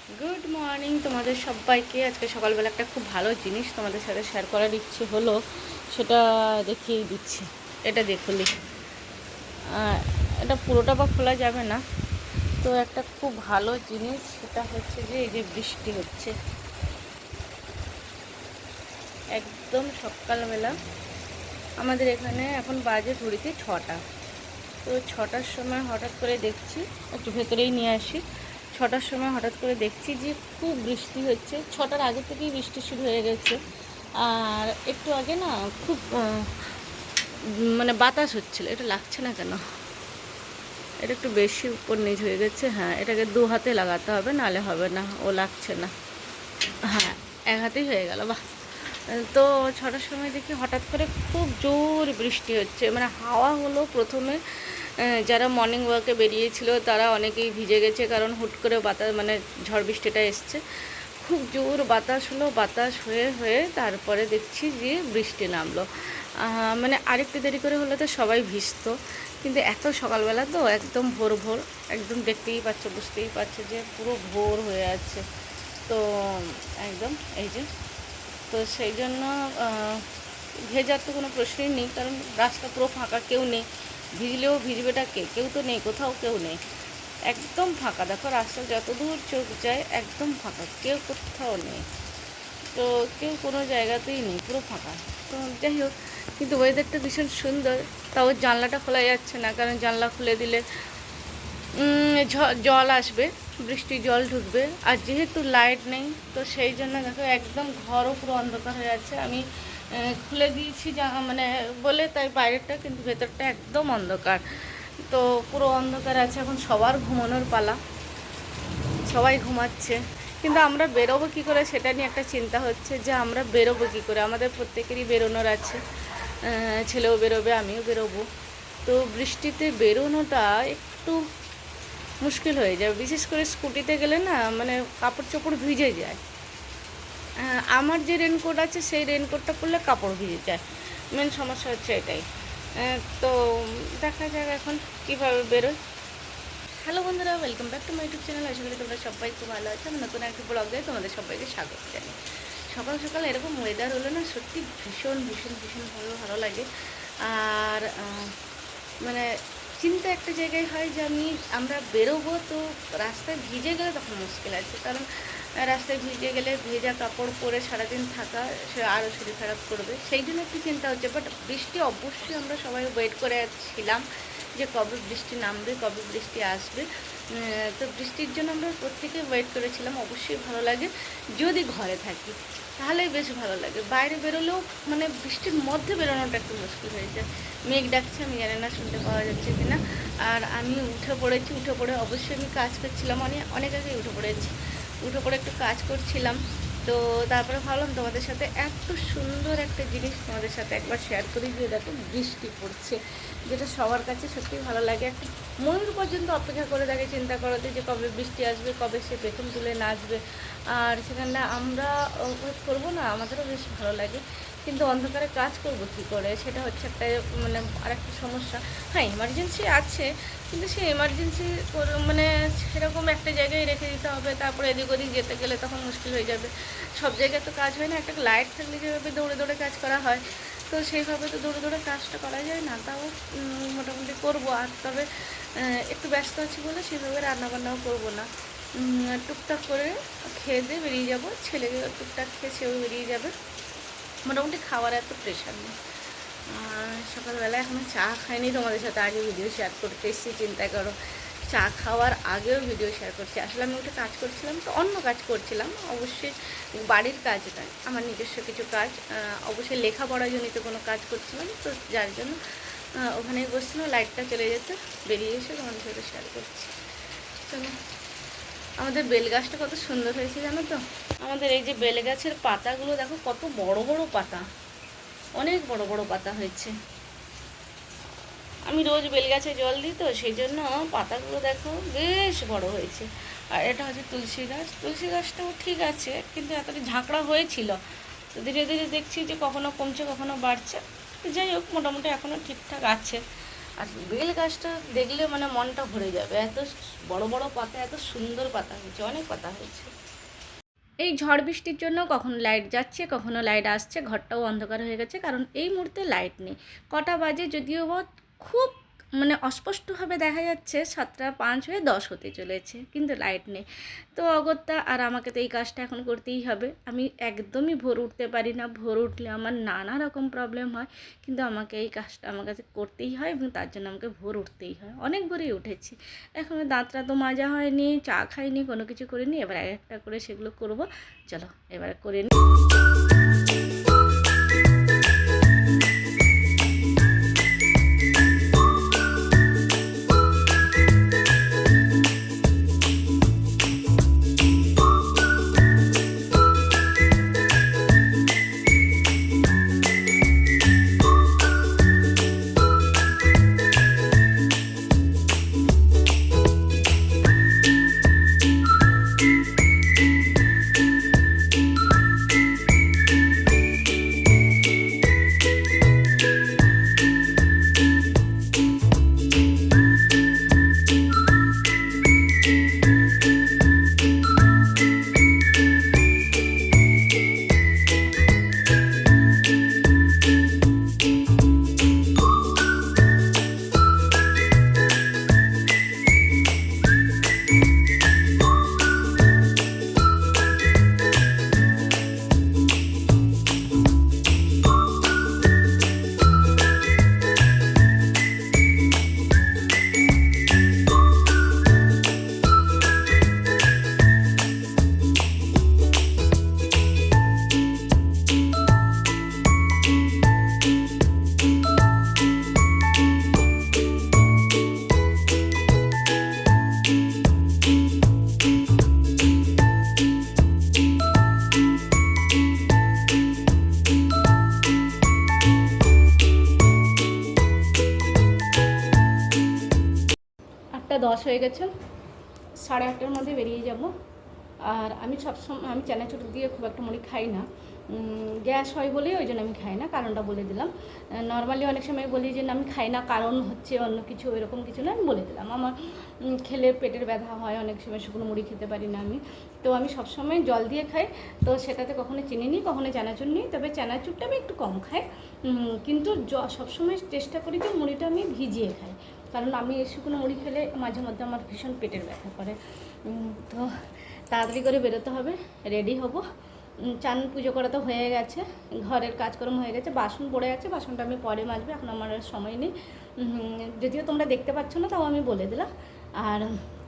Good morning তোমাদের সবাইকে। আজকে সকালবেলা একটা খুব ভালো জিনিস তোমাদের সাথে শেয়ার করার ইচ্ছে হলো, সেটা দেখিয়ে দিচ্ছি। এটা দেখলি, এটা পুরোটা বা খোলা যাবে না। তো একটা খুব ভালো জিনিস, সেটা হচ্ছে যে এই যে বৃষ্টি হচ্ছে একদম সকালবেলা। আমাদের এখানে এখন বাজে ঘড়িতে 6টা। তো 6টার সময় হঠাৎ করে দেখছি, একটু ভেতরেই নিয়ে আসি। 6টার সময় হঠাৎ করে দেখছি যে খুব বৃষ্টি হচ্ছে। 6টার আগে থেকেই বৃষ্টি শুরু হয়ে গেছে। আর একটু আগে না খুব মানে বাতাস হচ্ছিল। এটা লাগছে না কেন? এটা একটু বেশি উপর নিচ হয়ে গেছে। হ্যাঁ, এটাকে 2 হাতে লাগাতে হবে, নালে হবে না। ও লাগছে না। হ্যাঁ, 1 হাতেই হয়ে গেল। বাহ! তো 6টার সময় দেখি হঠাৎ করে খুব জোর বৃষ্টি হচ্ছে, মানে হাওয়া হলো প্রথমে। যারা মর্নিং ওয়াকে বেরিয়েছিল তারা অনেকেই ভিজে গেছে, কারণ হুট করে বাতাস, মানে ঝড় বৃষ্টিটা এসছে। খুব জোর বাতাস হলো, বাতাস হয়ে হয়ে তারপরে দেখছি যে বৃষ্টি নামলো। মানে আরেকটু দেরি করে হলে তো সবাই ভিজতো, কিন্তু এত সকালবেলা তো একদম ভোর ভোর, একদম দেখতেই পাচ্ছ, বুঝতেই পারছো যে পুরো ভোর হয়ে আছে। তো একদম এই যে, তো সেই জন্য ভেজার তো কোনো প্রশ্নই নেই, কারণ রাস্তা পুরো ফাঁকা, কেউ নেই। ভিজলেও ভিজবেটা কে? কেউ তো নেই, কোথাও কেউ নেই, একদম ফাঁকা। দেখো রাস্তা যতদূর চোখ যায় একদম ফাঁকা, কেউ কোথাও নেই। তো কেউ কোনো জায়গাতেই নেই, পুরো ফাঁকা। তো যাই হোক, কিন্তু ওয়েদারটা ভীষণ সুন্দর। তাও জানলাটা খোলা যাচ্ছে না, কারণ জানলা খুলে দিলে জল আসবে, বৃষ্টির জল ঢুকবে। আর যেহেতু লাইট নেই, তো সেই জন্য দেখো একদম ঘরও পুরো অন্ধকার হয়ে আছে। আমি খুলে দিয়েছি মানে বলে তাই বাইরেটা, কিন্তু ভেতরটা একদম অন্ধকার। তো পুরো অন্ধকার আছে। এখন সবার ঘুমানোর পালা, সবাই ঘুমাচ্ছে। কিন্তু আমরা বেরোবো কী করে সেটা নিয়ে একটা চিন্তা হচ্ছে, যে আমরা বেরোবো কী করে। আমাদের প্রত্যেকেরই বেরোনোর আছে, ছেলেও বেরোবে, আমিও বেরোবো। তো বৃষ্টিতে বেরোনোটা একটু মুশকিল হয়ে যায়, বিশেষ করে স্কুটিতে গেলে না, মানে কাপড় চোপড় ভিজে যায়। আমার যে রেনকোট আছে সেই রেনকোটটা পরলে কাপড় ভিজে যায়। মেন সমস্যা হচ্ছে এটাই। তো দেখা যাক এখন কীভাবে বেরোয়। হ্যালো বন্ধুরা, welcome back to my YouTube channel. আশা করি তোমরা সবাই খুব ভালো আছো। আমি নতুন একটা ব্লগ দিয়ে তোমাদের সবাইকে স্বাগত জানাই। সকাল সকাল এরকম ওয়েদার হলো না, সত্যি ভীষণ ভীষণ ভীষণ ভালো ভালো লাগে। আর মানে চিন্তা একটা জায়গায় হয় যে আমরা বেরোবো, তো রাস্তায় ভিজে গেলে তখন মুশকিল আছে, কারণ রাস্তায় ভিজে গেলে ভেজা কাপড় পরে সারাদিন থাকা, সে আরও শরীর খারাপ করবে। সেই জন্য একটু চিন্তা হচ্ছে। বাট বৃষ্টি অবশ্যই আমরা সবাই ওয়েট করে ছিলাম যে কবে বৃষ্টি নামবে, কবে বৃষ্টি আসবে। তো বৃষ্টির জন্য আমরা প্রত্যেকে ওয়েট করেছিলাম। অবশ্যই ভালো লাগে যদি ঘরে থাকি, তাহলেই বেশ ভালো লাগে। বাইরে বেরোলেও মানে বৃষ্টির মধ্যে বেরোনোটা একটু মুশকিল হয়ে যায়। মেঘ ডাকছে, আমি জানি না শুনতে পাওয়া যাচ্ছে কি না। আর আমি উঠে পড়েছি, উঠে পড়ে অবশ্যই আমি কাজ করছিলাম, অনেক আগেই উঠে পড়েছি। উঠে পড়ে একটু কাজ করছিলাম। তো তারপরে ভাবলাম তোমাদের সাথে এত সুন্দর একটা জিনিস তোমাদের সাথে একবার শেয়ার করি, যে দেখো বৃষ্টি পড়ছে, যেটা সবার কাছে সত্যিই ভালো লাগে। একটা ময়ূর পর্যন্ত অপেক্ষা করে থাকে চিন্তা করতে, যে কবে বৃষ্টি আসবে, কবে সে পেখম তুলে নাচবে। আর সেখানে আমরা ওয়েট করবো না, আমাদেরও বেশ ভালো লাগে। কিন্তু অন্ধকারে কাজ করব কী করে, সেটা হচ্ছে একটা মানে আর একটা সমস্যা। হ্যাঁ, এমার্জেন্সি আছে, কিন্তু সেই এমার্জেন্সি মানে সেরকম একটা জায়গায় রেখে দিতে হবে। তারপরে এদিক ওদিক যেতে গেলে তখন মুশকিল হয়ে যাবে। সব জায়গায় তো কাজ হয় না। একটা লাইট থাকলে যেভাবে দৌড়ে দৌড়ে কাজ করা হয়, তো সেইভাবে তো দৌড়ে দৌড়ে কাজটা করা যায় না। তাও মোটামুটি করবো। আর তবে একটু ব্যস্ত আছি বলে সেভাবে রান্নাবান্নাও করবো না। টুকটাক করে খেয়ে দিয়ে বেরিয়ে যাবো। ছেলে টুকটাক খেয়ে সেও বেরিয়ে যাবে। মোটামুটি খাওয়ার এত প্রেশার নেই। সকালবেলা এখনও চা খাইনি, তোমাদের সাথে আগে ভিডিও শেয়ার করতে এসেছি। চিন্তা করো, চা খাওয়ার আগেও ভিডিও শেয়ার করছি। আসলে আমি ওটা কাজ করছিলাম, তো অন্য কাজ করছিলাম, অবশ্যই বাড়ির কাজ নয়, আমার নিজস্ব কিছু কাজ। অবশ্যই লেখাপড়ার জনিত কোনো কাজ করছিলাম, তো যার জন্য ওখানেই বসছিলাম। লাইটটা চলে যেতে বেরিয়ে এসে তোমাদের সাথে শেয়ার করছি। চলো, আমাদের বেল গাছটা কত সুন্দর হয়েছে জানো তো। আমাদের এই যে বেল গাছের পাতাগুলো দেখো, কত বড় বড় পাতা, অনেক বড় বড় পাতা হয়েছে। আমি রোজ বেলগাছে জল দিই, তো সেই জন্য পাতাগুলো দেখো বেশ বড় হয়েছে। আর এটা হচ্ছে তুলসী গাছ। তুলসী গাছটাও ঠিক আছে, কিন্তু এতটা ঝাঁকড়া হয়েছিল, তো ধীরে ধীরে দেখছি যে কখনো কমছে কখনো বাড়ছে। যাই হোক, মোটামুটি এখনও ঠিকঠাক আছে। আর বেল গাছটা দেখলে মানে মনটা ভরে যাবে, এত বড় বড় পাতা, এত সুন্দর পাতা হয়েছে, অনেক পাতা হয়েছে। এই ঝড় বৃষ্টির জন্য কখনো লাইট যাচ্ছে, কখনো লাইট আসছে, ঘরটাও অন্ধকার হয়ে গেছে, কারণ এই মুহূর্তে লাইট নেই। কটা বাজে যদিও বা খুব মানে অস্পষ্টভাবে দেখা যাচ্ছে 7:05 হয়ে 10 হতে চলেছে, কিন্তু লাইট নেই। তো অগত্যা আর আমাকে তো এই কাজটা এখন করতেই হবে। আমি একদমই ভোর উঠতে পারি না, ভোর উঠলে আমার নানা রকম প্রবলেম হয়, কিন্তু আমাকে এই কাজটা আমার কাছে করতেই হয় এবং তার জন্য আমাকে ভোর উঠতেই হয়। অনেক ভোরেই উঠেছি, এখনও দাঁতটা তো মাজা হয়নি, চা খাইনি, কোনো কিছু করিনি। এবার এক একটা করে সেগুলো করব। চলো এবার করে নিই। 8:10 হয়ে গেছে, 8:30টার মধ্যে বেরিয়ে যাব। আর আমি আমি চানাচুর দিয়ে খুব একটা মুড়ি খাই না, গ্যাস হয় বলেই ওই জন্য আমি খাই না, কারণটা বলে দিলাম। নর্মালি অনেক সময় বলি যে না আমি খাই না কারণ হচ্ছে অন্য কিছু, এরকম কিছু না, আমি বলে দিলাম। আমার খেলে পেটের ব্যথা হয়, অনেক সময় শুকনো মুড়ি খেতে পারি না আমি, তো আমি সবসময় জল দিয়ে খাই। তো সেটাতে কখনো চিনি নিই, কখনো চানাচুর নিই, তবে চানাচুরটা আমি একটু কম খাই, কিন্তু সবসময় চেষ্টা করি যে মুড়িটা আমি ভিজিয়ে খাই, কারণ আমি শুকনো মুড়ি খেলে মাঝে মধ্যে আমার ভীষণ পেটের ব্যথা করে। তো তাড়াতাড়ি করে বেরোতে হবে, রেডি হব। চান পুজো করা তো হয়ে গেছে, ঘরের কাজকর্ম হয়ে গেছে, বাসন পড়ে আছে, বাসনটা আমি পরে মাজবো, এখন আমার আর সময় নেই। যদিও তোমরা দেখতে পাচ্ছ না, তাও আমি বলে দিলাম। আর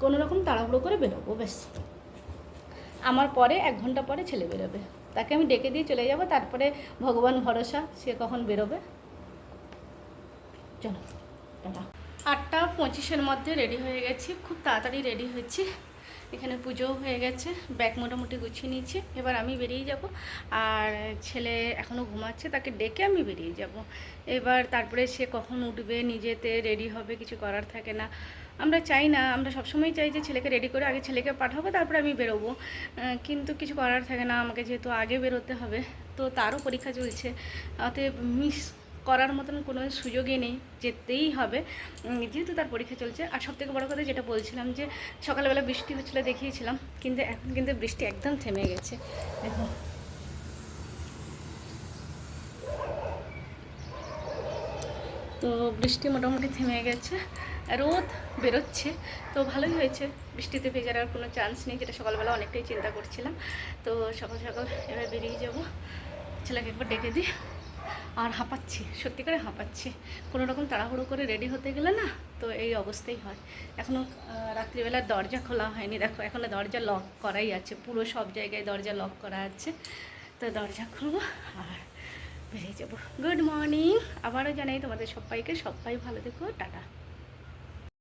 কোনো রকম তাড়াহুড়ো করে বেরোবো, বেশ। আমার পরে 1 ঘন্টা পরে ছেলে বেরোবে, তাকে আমি ডেকে দিয়ে চলে যাব, তারপরে ভগবান ভরসা সে কখন বেরোবে। চলো টাটা। 8:25-এর মধ্যে রেডি হয়ে গেছি, খুব তাড়াতাড়ি রেডি হয়েছি। এখানে পুজোও হয়ে গেছে, ব্যাগ মোটামুটি গুছিয়ে নিয়েছি, এবার আমি বেরিয়ে যাব। আর ছেলে এখনও ঘুমাচ্ছে, তাকে ডেকে আমি বেরিয়ে যাব। এবার তারপরে সে কখন উঠবে, নিজেতে রেডি হবে, কিছু করার থাকে না। আমরা চাই না, আমরা সবসময় চাই যে ছেলেকে রেডি করে আগে ছেলেকে পাঠাবো, তারপরে আমি বেরোবো, কিন্তু কিছু করার থাকে না, আমাকে যেহেতু আগে বেরোতে হবে, তো তারও পরীক্ষা চলছে, অতএব মিস করার মতন কোনো সুযোগই নেই, যেতেই হবে যেহেতু তার পরীক্ষা চলছে। আর সবথেকে বড় কথা যেটা বলছিলাম যে সকালবেলা বৃষ্টি হচ্ছিলো দেখিয়েছিলাম, কিন্তু এখন কিন্তু বৃষ্টি একদম থেমে গেছে। দেখো তো বৃষ্টি মোটামুটি থেমে গেছে, রোদ বেরোচ্ছে, তো ভালোই হয়েছে, বৃষ্টিতে ভেজার আর কোনো চান্স নেই, যেটা সকালবেলা অনেকটাই চিন্তা করছিলাম। তো সকাল সকাল এবার বেরিয়ে যাব, ছেলেকে একবার ডেকে দিই। আর হাঁপাচ্ছি, সত্যি করে হাঁপাচ্ছি, কোনো রকম তাড়াহুড়ো করে রেডি হতে গেলে না তো এই অবস্থাই হয়। এখনও রাত্রিবেলার দরজা খোলা হয়নি, দেখো এখনও দরজা লক করাই আছে, পুরো সব জায়গায় দরজা লক করা আছে। তো দরজা খুলবো আর বেরিয়ে যাবো। গুড মর্নিং, আবারও জানাই তোমাদের সবাইকে, সবাই ভালো থেকো, টাটা।